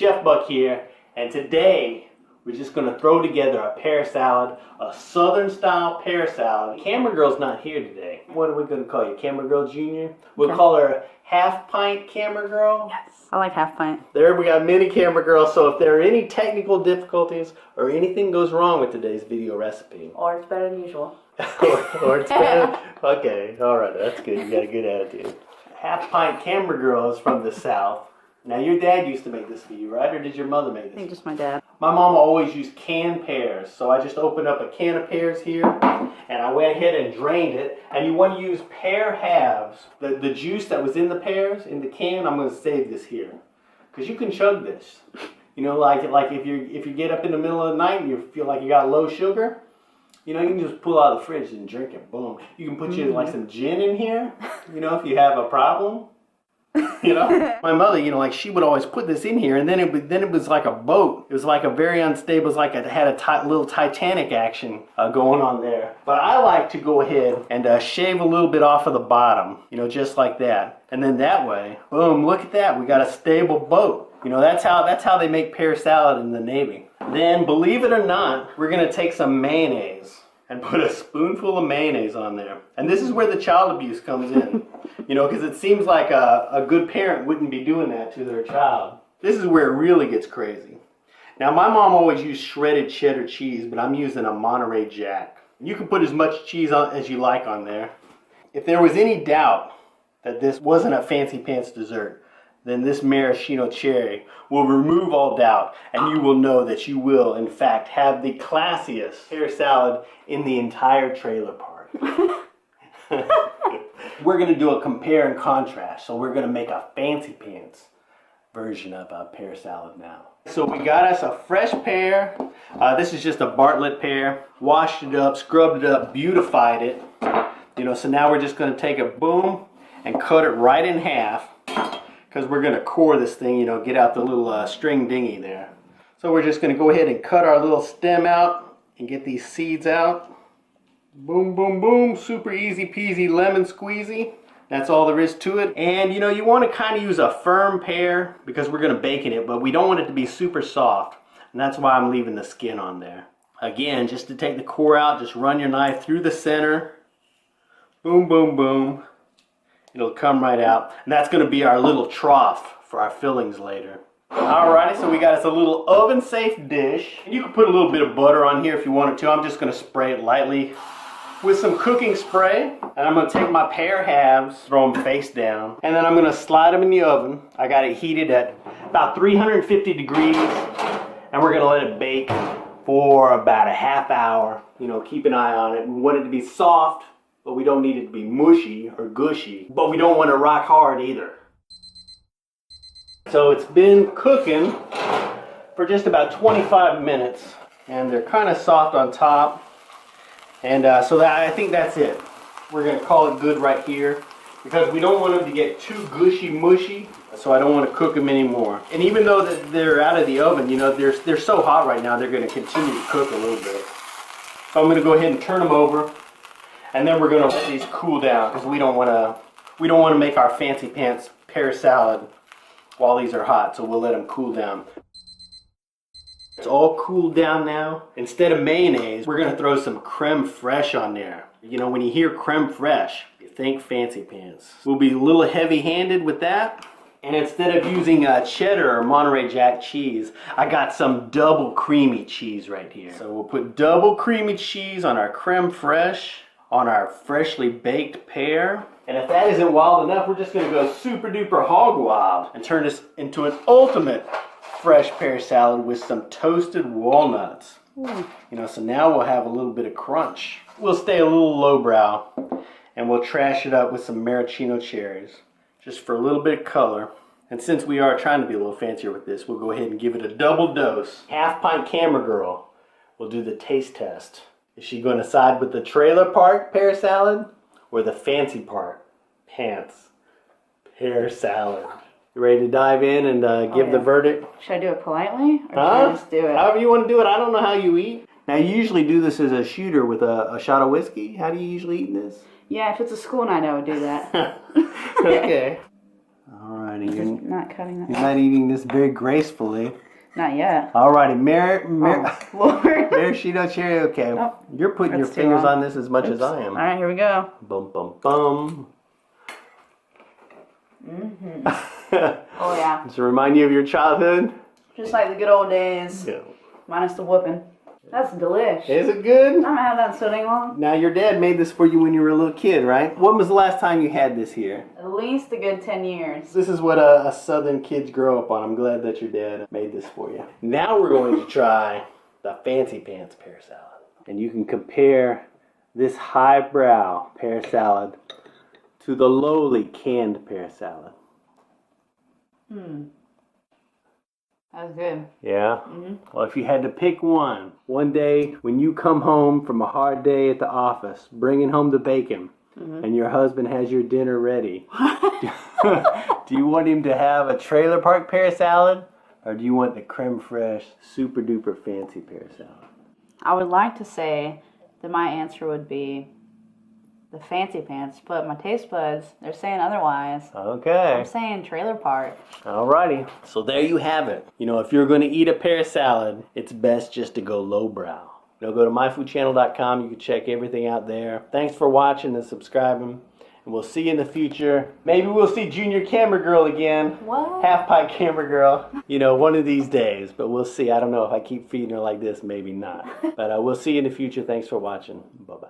Chef Buck here, and today we're just going to throw together a pear salad, a southern style pear salad. Camera Girl's not here today. What are we going to call you? Camera Girl Jr.? We'll call her Half Pint Camera Girl? Yes, I like Half Pint. There we got mini Camera Girl, so if there are any technical difficulties or anything goes wrong with today's video recipe. Or it's better than usual. or it's better. Okay, alright, that's good. You got a good attitude. Half Pint Camera Girl is from the South. Now, your dad used to make this for you, right? Or did your mother make this? I think just my dad. My mom always used canned pears. So I just opened up a can of pears here, and I went ahead and drained it. And you want to use pear halves. The juice that was in the pears, in the can, I'm going to save this here. Because you can chug this. You know, like if you get up in the middle of the night and you feel like you got low sugar, you know, you can just pull out of the fridge and drink it. Boom. You can put like some gin in here, you know, if you have a problem. You know, my mother, you know, like she would always put this in here, and then it was like a boat. It was like a very unstable. It was like it had a little Titanic action going on there. But I like to go ahead and shave a little bit off of the bottom, you know, just like that. And then that way, boom! Look at that. We got a stable boat. You know, that's how they make pear salad in the Navy. Then, believe it or not, we're gonna take some mayonnaise and put a spoonful of mayonnaise on there. And this is where the child abuse comes in. You know, because it seems like a good parent wouldn't be doing that to their child. This is where it really gets crazy. Now, my mom always used shredded cheddar cheese, but I'm using a Monterey Jack. You can put as much cheese on as you like on there. If there was any doubt that this wasn't a fancy pants dessert, then this maraschino cherry will remove all doubt, and you will know that you will, in fact, have the classiest pear salad in the entire trailer park. We're going to do a compare and contrast, so we're going to make a fancy pants version of a pear salad now. So we got us a fresh pear. This is just a Bartlett pear. Washed it up, scrubbed it up, beautified it. You know, so now we're just going to take a boom and cut it right in half, because we're going to core this thing, you know, get out the little string dinghy there. So we're just going to go ahead and cut our little stem out and get these seeds out. Boom, boom, boom. Super easy peasy lemon squeezy. That's all there is to it. And, you know, you want to kind of use a firm pear because we're going to bake in it, but we don't want it to be super soft. And that's why I'm leaving the skin on there. Again, just to take the core out, just run your knife through the center. Boom, boom, boom. It'll come right out. And that's going to be our little trough for our fillings later. Alrighty, so we got us a little oven-safe dish. You can put a little bit of butter on here if you wanted to. I'm just going to spray it lightly with some cooking spray. And I'm going to take my pear halves, throw them face down. And then I'm going to slide them in the oven. I got it heated at about 350 degrees. And we're going to let it bake for about a half hour. You know, keep an eye on it. We want it to be soft, but we don't need it to be mushy or gushy. But we don't want to rock hard either. So it's been cooking for just about 25 minutes. And they're kind of soft on top. And so I think that's it. We're going to call it good right here. Because we don't want them to get too gushy mushy. So I don't want to cook them anymore. And even though they're out of the oven, you know, they're so hot right now, they're going to continue to cook a little bit. So I'm going to go ahead and turn them over. And then we're going to let these cool down, because we don't want to make our fancy pants pear salad while these are hot, so we'll let them cool down. It's all cooled down now. Instead of mayonnaise, we're going to throw some creme fraiche on there. You know, when you hear creme fraiche, you think fancy pants. We'll be a little heavy-handed with that. And instead of using cheddar or Monterey Jack cheese, I got some double creamy cheese right here. So we'll put double creamy cheese on our creme fraiche, on our freshly baked pear. And if that isn't wild enough, we're just going to go super duper hog wild and turn this into an ultimate fresh pear salad with some toasted walnuts. You know, so now we'll have a little bit of crunch. We'll stay a little lowbrow, and we'll trash it up with some maraschino cherries, just for a little bit of color. And since we are trying to be a little fancier with this, we'll go ahead and give it a double dose. Half Pint Camera Girl will do the taste test. Is she going to side with the trailer park pear salad or the fancy part pants pear salad? You ready to dive in and give the verdict? Should I do it politely, or should I just do it? However you want to do it. I don't know how you eat. Now, you usually do this as a shooter with a shot of whiskey. How do you usually eat this? Yeah, if it's a school night, I would do that. Okay. All right. Alrighty, Just you're not cutting that. not eating this very gracefully. Not yet. Alrighty, Lord. maraschino cherry. Okay, Oh, you're putting your that's too fingers long. on this as much as I am. All right, here we go. Bum bum bum. Oh yeah, Does it remind you of your childhood? just like the good old days, Yeah. minus the whooping. That's delish. Is it good? I haven't had that so dang long. Now your dad made this for you when you were a little kid, right? When was the last time you had this here? At least a good 10 years. This is what a southern kids grow up on. I'm glad that your dad made this for you. Now we're going to try the fancy pants pear salad. And you can compare this highbrow pear salad to the lowly canned pear salad. That was good. Yeah? Well, if you had to pick one day when you come home from a hard day at the office, bringing home the bacon, and your husband has your dinner ready, do you want him to have a trailer park pear salad, or do you want the creme fraiche, super duper fancy pear salad? I would like to say that my answer would be the fancy pants, but my taste buds, they're saying otherwise. Okay. I'm saying trailer park. Alrighty. So there you have it. You know, if you're going to eat a pear salad, it's best just to go lowbrow. You know, go to myfoodchannel.com. You can check everything out there. Thanks for watching and subscribing. And we'll see you in the future. Maybe we'll see Junior Camera Girl again. What? Half Pint Camera Girl. You know, one of these days. But we'll see. I don't know if I keep feeding her like this. Maybe not. But we'll see you in the future. Thanks for watching. Bye-bye.